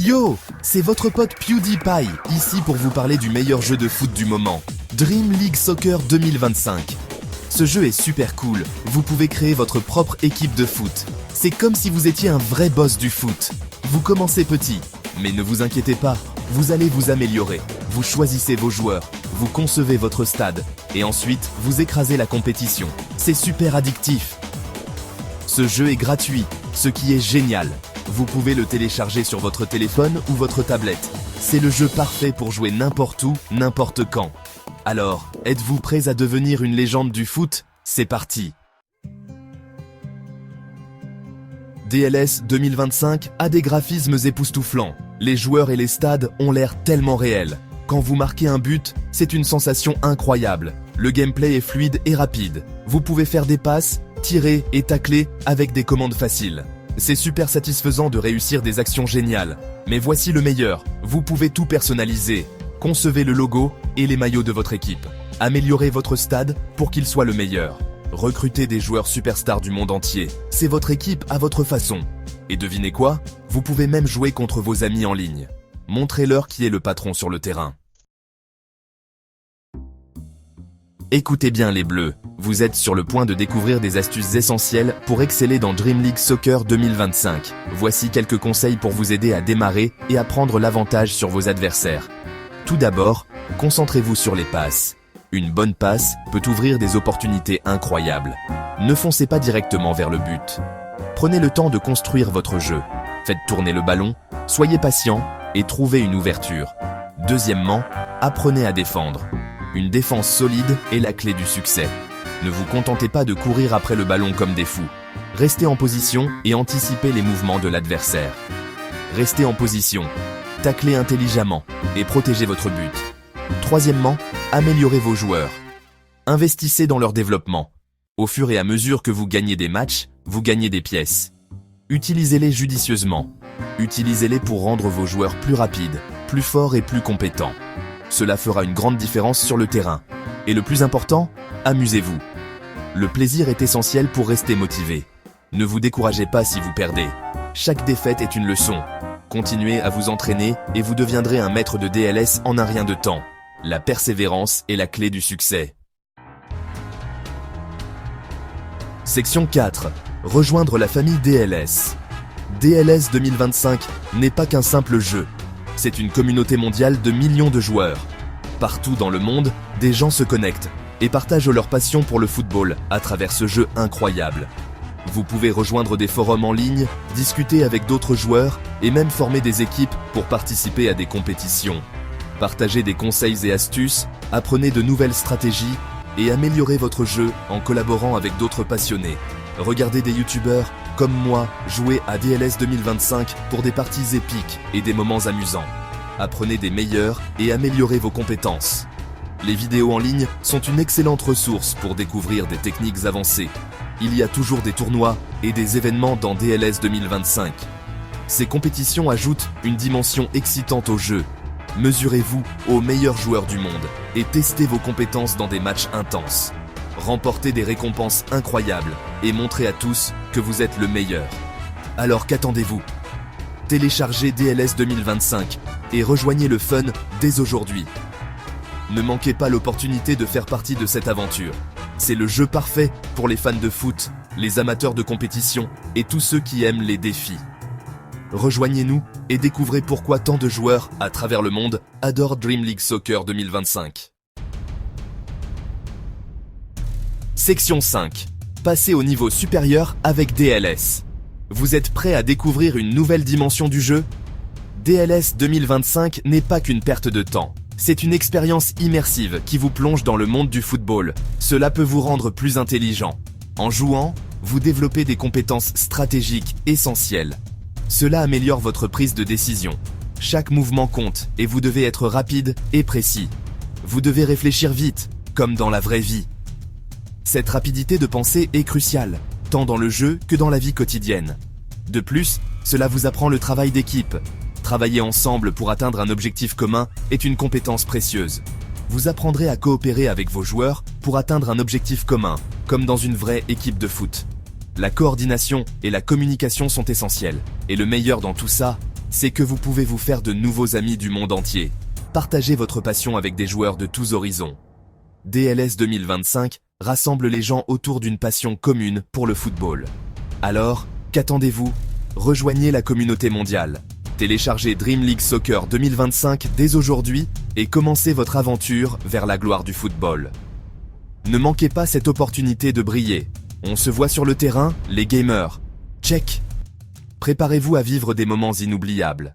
Yo, c'est votre pote PewDiePie, ici pour vous parler du meilleur jeu de foot du moment, Dream League Soccer 2025. Ce jeu est super cool, vous pouvez créer votre propre équipe de foot. C'est comme si vous étiez un vrai boss du foot. Vous commencez petit, mais ne vous inquiétez pas, vous allez vous améliorer. Vous choisissez vos joueurs, vous concevez votre stade, et ensuite vous écrasez la compétition. C'est super addictif. Ce jeu est gratuit, ce qui est génial. Vous pouvez le télécharger sur votre téléphone ou votre tablette. C'est le jeu parfait pour jouer n'importe où, n'importe quand. Alors, êtes-vous prêts à devenir une légende du foot? C'est parti! DLS 2025 a des graphismes époustouflants. Les joueurs et les stades ont l'air tellement réels. Quand vous marquez un but, c'est une sensation incroyable. Le gameplay est fluide et rapide. Vous pouvez faire des passes, tirer et tacler avec des commandes faciles. C'est super satisfaisant de réussir des actions géniales. Mais voici le meilleur, vous pouvez tout personnaliser. Concevez le logo et les maillots de votre équipe. Améliorez votre stade pour qu'il soit le meilleur. Recrutez des joueurs superstars du monde entier. C'est votre équipe à votre façon. Et devinez quoi? Vous pouvez même jouer contre vos amis en ligne. Montrez-leur qui est le patron sur le terrain. Écoutez bien les bleus, vous êtes sur le point de découvrir des astuces essentielles pour exceller dans Dream League Soccer 2025. Voici quelques conseils pour vous aider à démarrer et à prendre l'avantage sur vos adversaires. Tout d'abord, concentrez-vous sur les passes. Une bonne passe peut ouvrir des opportunités incroyables. Ne foncez pas directement vers le but. Prenez le temps de construire votre jeu. Faites tourner le ballon, soyez patient et trouvez une ouverture. Deuxièmement, apprenez à défendre. Une défense solide est la clé du succès. Ne vous contentez pas de courir après le ballon comme des fous. Restez en position et anticipez les mouvements de l'adversaire. Restez en position, taclez intelligemment et protégez votre but. Troisièmement, améliorez vos joueurs. Investissez dans leur développement. Au fur et à mesure que vous gagnez des matchs, vous gagnez des pièces. Utilisez-les judicieusement. Utilisez-les pour rendre vos joueurs plus rapides, plus forts et plus compétents. Cela fera une grande différence sur le terrain. Et le plus important, amusez-vous. Le plaisir est essentiel pour rester motivé. Ne vous découragez pas si vous perdez. Chaque défaite est une leçon. Continuez à vous entraîner et vous deviendrez un maître de DLS en un rien de temps. La persévérance est la clé du succès. Section 4. Rejoindre la famille DLS. DLS 2025 n'est pas qu'un simple jeu. C'est une communauté mondiale de millions de joueurs. Partout dans le monde, des gens se connectent et partagent leur passion pour le football à travers ce jeu incroyable. Vous pouvez rejoindre des forums en ligne, discuter avec d'autres joueurs et même former des équipes pour participer à des compétitions. Partagez des conseils et astuces, apprenez de nouvelles stratégies et améliorez votre jeu en collaborant avec d'autres passionnés. Regardez des youtubeurs comme moi jouer à DLS 2025 pour des parties épiques et des moments amusants. Apprenez des meilleurs et améliorez vos compétences. Les vidéos en ligne sont une excellente ressource pour découvrir des techniques avancées. Il y a toujours des tournois et des événements dans DLS 2025. Ces compétitions ajoutent une dimension excitante au jeu. Mesurez-vous aux meilleurs joueurs du monde et testez vos compétences dans des matchs intenses. Remportez des récompenses incroyables et montrez à tous que vous êtes le meilleur. Alors qu'attendez-vous? Téléchargez DLS 2025 et rejoignez le fun dès aujourd'hui. Ne manquez pas l'opportunité de faire partie de cette aventure. C'est le jeu parfait pour les fans de foot, les amateurs de compétition et tous ceux qui aiment les défis. Rejoignez-nous et découvrez pourquoi tant de joueurs à travers le monde adorent Dream League Soccer 2025. Section 5. Passez au niveau supérieur avec DLS. Vous êtes prêt à découvrir une nouvelle dimension du jeu? DLS 2025 n'est pas qu'une perte de temps. C'est une expérience immersive qui vous plonge dans le monde du football. Cela peut vous rendre plus intelligent. En jouant, vous développez des compétences stratégiques essentielles. Cela améliore votre prise de décision. Chaque mouvement compte et vous devez être rapide et précis. Vous devez réfléchir vite, comme dans la vraie vie. Cette rapidité de pensée est cruciale, tant dans le jeu que dans la vie quotidienne. De plus, cela vous apprend le travail d'équipe. Travailler ensemble pour atteindre un objectif commun est une compétence précieuse. Vous apprendrez à coopérer avec vos joueurs pour atteindre un objectif commun, comme dans une vraie équipe de foot. La coordination et la communication sont essentielles. Et le meilleur dans tout ça, c'est que vous pouvez vous faire de nouveaux amis du monde entier. Partagez votre passion avec des joueurs de tous horizons. DLS 2025 rassemble les gens autour d'une passion commune pour le football. Alors, qu'attendez-vous? Rejoignez la communauté mondiale. Téléchargez Dream League Soccer 2025 dès aujourd'hui et commencez votre aventure vers la gloire du football. Ne manquez pas cette opportunité de briller. On se voit sur le terrain, les gamers. Check! Préparez-vous à vivre des moments inoubliables.